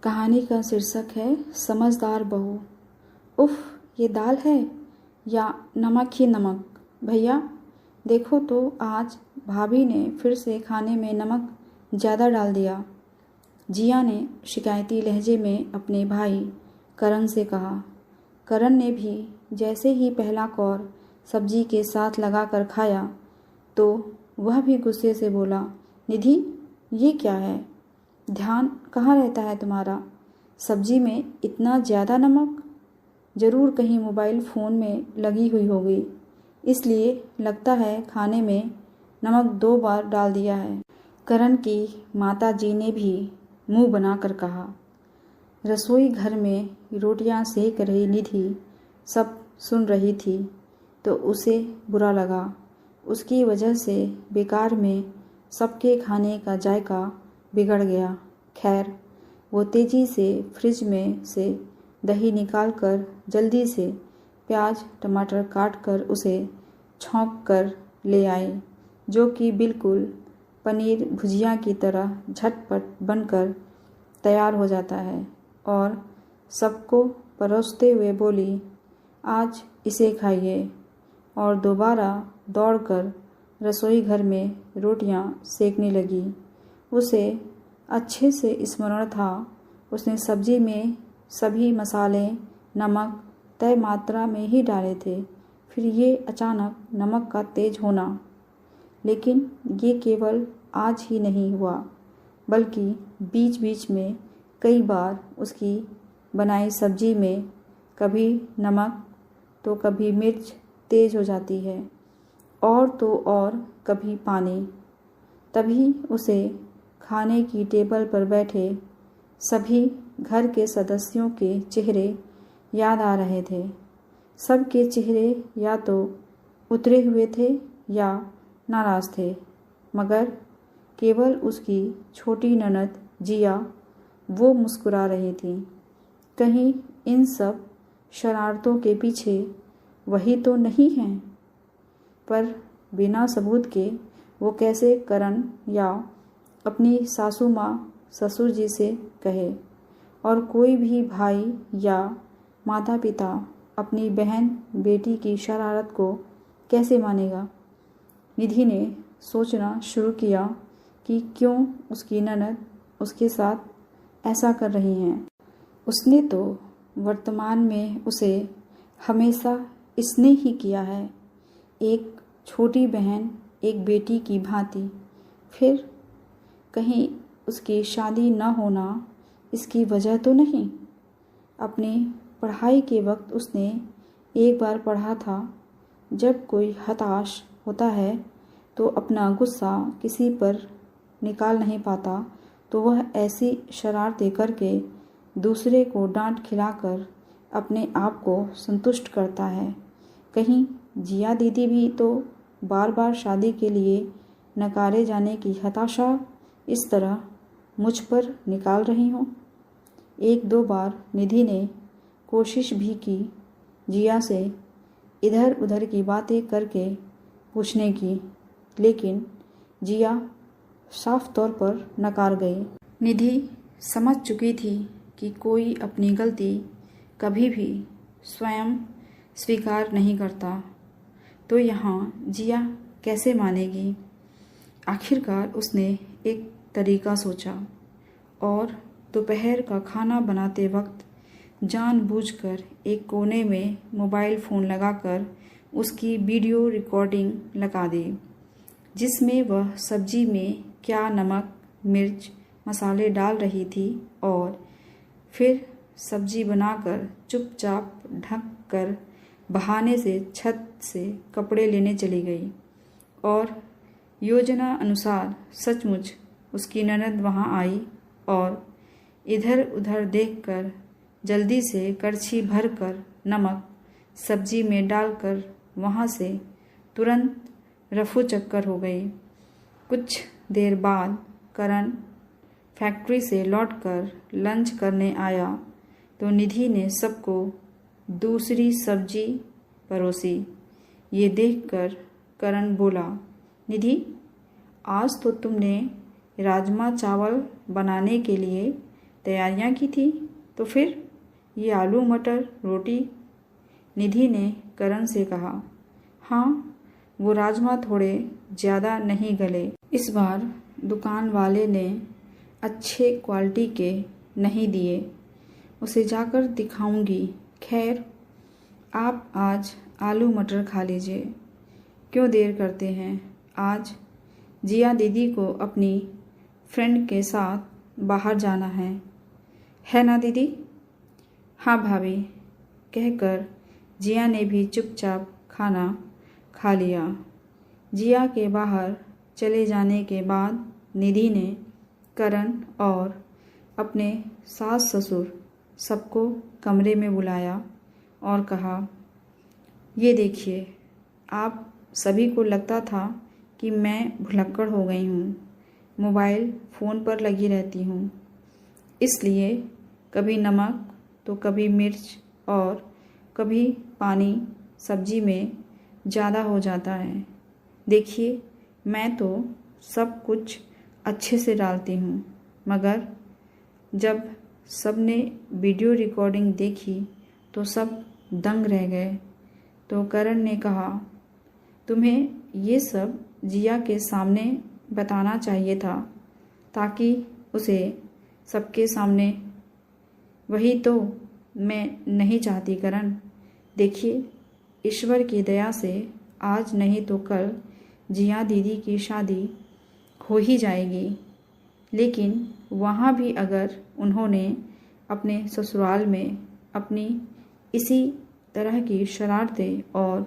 कहानी का शीर्षक है समझदार बहू। उफ, ये दाल है या नमक ही नमक। भैया देखो तो आज भाभी ने फिर से खाने में नमक ज़्यादा डाल दिया। जिया ने शिकायती लहजे में अपने भाई करण से कहा। करण ने भी जैसे ही पहला कौर सब्जी के साथ लगाकर खाया तो वह भी गुस्से से बोला, निधि ये क्या है? ध्यान कहाँ रहता है तुम्हारा? सब्जी में इतना ज़्यादा नमक? ज़रूर कहीं मोबाइल फ़ोन में लगी हुई होगी, इसलिए लगता है खाने में नमक 2 बार डाल दिया है। करण की माता जी ने भी मुंह बनाकर कहा। रसोई घर में रोटियां सेक रही निधि सब सुन रही थी तो उसे बुरा लगा। उसकी वजह से बेकार में सबके खाने का जायका बिगड़ गया। खैर, वो तेज़ी से फ्रिज में से दही निकालकर जल्दी से प्याज टमाटर काट कर उसे छौंक कर ले आए, जो कि बिल्कुल पनीर भुजिया की तरह झटपट बनकर तैयार हो जाता है। और सबको परोसते हुए बोली, आज इसे खाइए। और दोबारा दौड़कर रसोई घर में रोटियां सेकने लगी। उसे अच्छे से स्मरण था, उसने सब्जी में सभी मसाले नमक तय मात्रा में ही डाले थे। फिर ये अचानक नमक का तेज होना। लेकिन ये केवल आज ही नहीं हुआ, बल्कि बीच बीच में कई बार उसकी बनाई सब्जी में कभी नमक तो कभी मिर्च तेज हो जाती है, और तो और कभी पानी। तभी उसे खाने की टेबल पर बैठे सभी घर के सदस्यों के चेहरे याद आ रहे थे। सबके चेहरे या तो उतरे हुए थे या नाराज़ थे, मगर केवल उसकी छोटी ननद जिया वो मुस्कुरा रही थी। कहीं इन सब शरारतों के पीछे वही तो नहीं है? पर बिना सबूत के वो कैसे करण या अपनी सासू माँ ससुर जी से कहे? और कोई भी भाई या माता पिता अपनी बहन बेटी की शरारत को कैसे मानेगा? निधि ने सोचना शुरू किया कि क्यों उसकी ननद उसके साथ ऐसा कर रही हैं। उसने तो वर्तमान में उसे हमेशा इसने ही किया है, एक छोटी बहन एक बेटी की भांति। फिर कहीं उसकी शादी न होना इसकी वजह तो नहीं? अपनी पढ़ाई के वक्त उसने एक बार पढ़ा था, जब कोई हताश होता है तो अपना गुस्सा किसी पर निकाल नहीं पाता तो वह ऐसी शरारतें करके दूसरे को डांट खिलाकर अपने आप को संतुष्ट करता है। कहीं जिया दीदी भी तो बार बार शादी के लिए नकारे जाने की हताशा इस तरह मुझ पर निकाल रही हूँ। 1-2 बार निधि ने कोशिश भी की जिया से इधर उधर की बातें करके पूछने की, लेकिन जिया साफ तौर पर नकार गई। निधि समझ चुकी थी कि कोई अपनी गलती कभी भी स्वयं स्वीकार नहीं करता, तो यहाँ जिया कैसे मानेगी? आखिरकार उसने एक तरीका सोचा और दोपहर का खाना बनाते वक्त जानबूझकर एक कोने में मोबाइल फ़ोन लगाकर उसकी वीडियो रिकॉर्डिंग लगा दी, जिसमें वह सब्जी में क्या नमक मिर्च मसाले डाल रही थी। और फिर सब्जी बनाकर चुपचाप ढक कर बहाने से छत से कपड़े लेने चली गई। और योजना अनुसार सचमुच उसकी ननद वहाँ आई और इधर उधर देखकर जल्दी से करछी भरकर नमक सब्जी में डालकर वहाँ से तुरंत रफू चक्कर हो गई। कुछ देर बाद करण फैक्ट्री से लौटकर लंच करने आया तो निधि ने सबको दूसरी सब्जी परोसी। ये देखकर करण बोला, निधि आज तो तुमने राजमा चावल बनाने के लिए तैयारियां की थी। तो फिर ये आलू मटर रोटी? निधि ने करण से कहा। हाँ, वो राजमा थोड़े ज़्यादा नहीं गले। इस बार दुकान वाले ने अच्छे क्वालिटी के नहीं दिए। उसे जाकर दिखाऊंगी। खैर, आप आज आलू मटर खा लीजिए। क्यों देर करते हैं? आज जिया दीदी को अपनी फ्रेंड के साथ बाहर जाना है ना दीदी? हाँ भाभी, कहकर जिया ने भी चुपचाप खाना खा लिया। जिया के बाहर चले जाने के बाद निधि ने करण और अपने सास ससुर सबको कमरे में बुलाया और कहा, ये देखिए, आप सभी को लगता था कि मैं भुलक्कड़ हो गई हूँ, मोबाइल फ़ोन पर लगी रहती हूँ, इसलिए कभी नमक तो कभी मिर्च और कभी पानी सब्जी में ज़्यादा हो जाता है। देखिए, मैं तो सब कुछ अच्छे से डालती हूँ, मगर जब सब ने वीडियो रिकॉर्डिंग देखी तो सब दंग रह गए। तो करण ने कहा, तुम्हें ये सब जिया के सामने बताना चाहिए था, ताकि उसे सबके सामने। वही तो मैं नहीं चाहती करण। देखिए, ईश्वर की दया से आज नहीं तो कल जिया दीदी की शादी हो ही जाएगी। लेकिन वहाँ भी अगर उन्होंने अपने ससुराल में अपनी इसी तरह की शरारतें और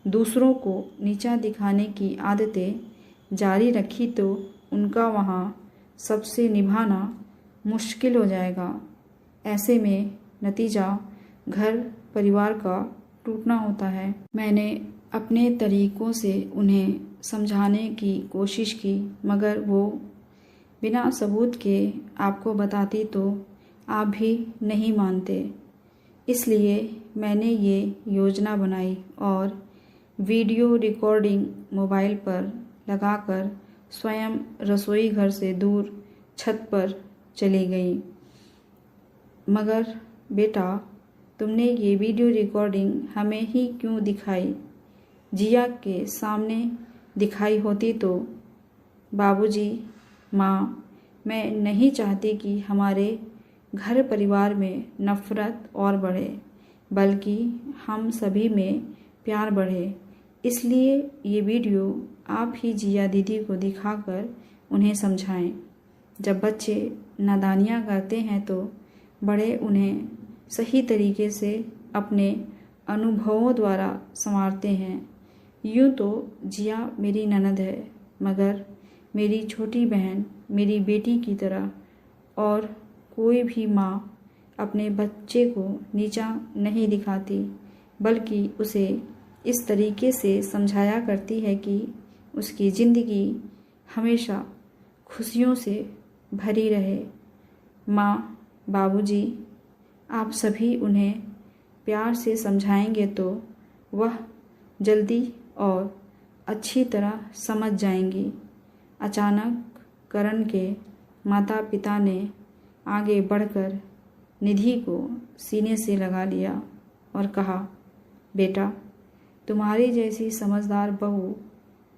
दूसरों को नीचा दिखाने की आदतें जारी रखी तो उनका वहाँ सबसे निभाना मुश्किल हो जाएगा। ऐसे में नतीजा घर परिवार का टूटना होता है। मैंने अपने तरीक़ों से उन्हें समझाने की कोशिश की, मगर वो बिना सबूत के आपको बताती तो आप भी नहीं मानते। इसलिए मैंने ये योजना बनाई और वीडियो रिकॉर्डिंग मोबाइल पर लगाकर स्वयं रसोई घर से दूर छत पर चली गई। मगर बेटा, तुमने ये वीडियो रिकॉर्डिंग हमें ही क्यों दिखाई? जिया के सामने दिखाई होती तो। बाबूजी, माँ, मैं नहीं चाहती कि हमारे घर परिवार में नफ़रत और बढ़े, बल्कि हम सभी में प्यार बढ़े। इसलिए ये वीडियो आप ही जिया दीदी को दिखाकर उन्हें समझाएं। जब बच्चे नादानियाँ करते हैं तो बड़े उन्हें सही तरीके से अपने अनुभवों द्वारा संवारते हैं। यूँ तो जिया मेरी ननद है, मगर मेरी छोटी बहन मेरी बेटी की तरह, और कोई भी माँ अपने बच्चे को नीचा नहीं दिखाती, बल्कि उसे इस तरीके से समझाया करती है कि उसकी ज़िंदगी हमेशा खुशियों से भरी रहे। माँ, बाबूजी, आप सभी उन्हें प्यार से समझाएंगे तो वह जल्दी और अच्छी तरह समझ जाएंगी। अचानक करण के माता पिता ने आगे बढ़कर निधि को सीने से लगा लिया और कहा, बेटा, तुम्हारी जैसी समझदार बहू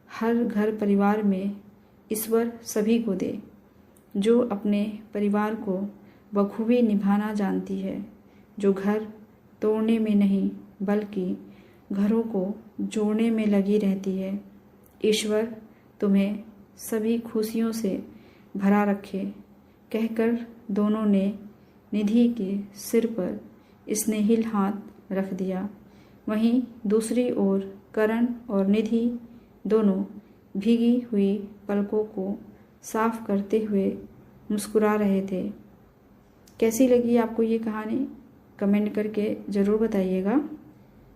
हर घर परिवार में ईश्वर सभी को दे, जो अपने परिवार को बखूबी निभाना जानती है, जो घर तोड़ने में नहीं बल्कि घरों को जोड़ने में लगी रहती है। ईश्वर तुम्हें सभी खुशियों से भरा रखे, कहकर दोनों ने निधि के सिर पर स्नेहिल हाथ रख दिया। वहीं दूसरी ओर करण और निधि दोनों भीगी हुई पलकों को साफ करते हुए मुस्कुरा रहे थे। कैसी लगी आपको ये कहानी? कमेंट करके ज़रूर बताइएगा।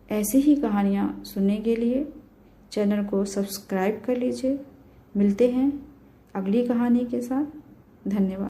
ऐसी ही कहानियाँ सुनने के लिए चैनल को सब्सक्राइब कर लीजिए। मिलते हैं अगली कहानी के साथ। धन्यवाद।